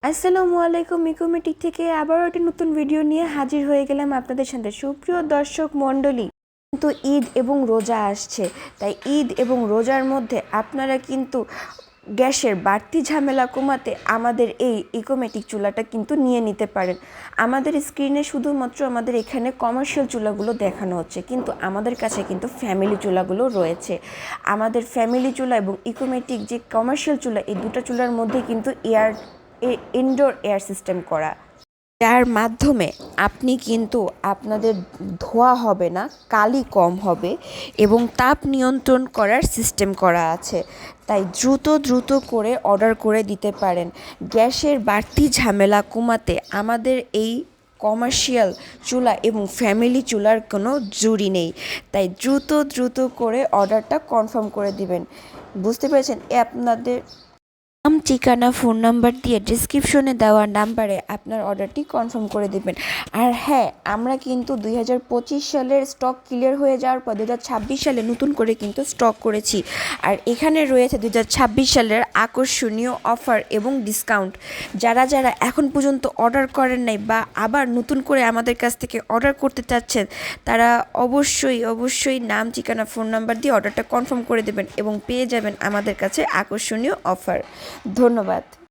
আসসালামু আলাইকুম। ইকোমেটিক থেকে আবারও একটি নতুন ভিডিও নিয়ে হাজির হয়ে গেলাম আপনাদের সাথে। সুপ্রিয় দর্শক মণ্ডলী, কিন্তু ঈদ এবং রোজা আসছে, তাই ঈদ এবং রোজার মধ্যে আপনারা কিন্তু গ্যাসের বাড়তি ঝামেলা কমাতে আমাদের এই ইকোমেটিক চুলাটা কিন্তু নিয়ে নিতে পারেন। আমাদের স্ক্রিনে শুধুমাত্র আমাদের এখানে কমার্শিয়াল চুলাগুলো দেখানো হচ্ছে, কিন্তু আমাদের কাছে কিন্তু ফ্যামিলি চুলাগুলো রয়েছে। আমাদের ফ্যামিলি চুলা এবং ইকোমেটিক যে কমার্শিয়াল চুলা, এই দুটো চুলার মধ্যে কিন্তু ইনডোর এয়ার সিস্টেম করা, যার মাধ্যমে আপনি কিন্তু আপনাদের ধোয়া হবে না, কালি কম হবে এবং তাপ নিয়ন্ত্রণ করার সিস্টেম করা আছে। তাই দ্রুত করে অর্ডার করে দিতে পারেন। গ্যাসের বাড়তি ঝামেলা কমাতে আমাদের এই কমার্শিয়াল চুলা এবং ফ্যামিলি চুলার কোনো জুড়ি নেই। তাই দ্রুত করে অর্ডারটা কনফার্ম করে দিবেন। বুঝতে পেরেছেন? আপনাদের নাম, ঠিকানা, ফোন নাম্বার দিয়ে ডিসক্রিপশনে দেওয়া নাম্বারে আপনার অর্ডারটি কনফার্ম করে দেবেন। আর হ্যাঁ, আমরা কিন্তু 2025 সালের স্টক ক্লিয়ার হয়ে যাওয়ার পর 2026 সালে নতুন করে কিন্তু স্টক করেছি। আর এখানে রয়েছে 2026 সালের আকর্ষণীয় অফার এবং ডিসকাউন্ট। যারা এখন পর্যন্ত অর্ডার করেন নাই বা আবার নতুন করে আমাদের কাছ থেকে অর্ডার করতে চাচ্ছেন, তারা অবশ্যই নাম, ঠিকানা, ফোন নাম্বার দিয়ে অর্ডারটা কনফার্ম করে দেবেন এবং পেয়ে যাবেন আমাদের কাছে আকর্ষণীয় অফার। ধন্যবাদ।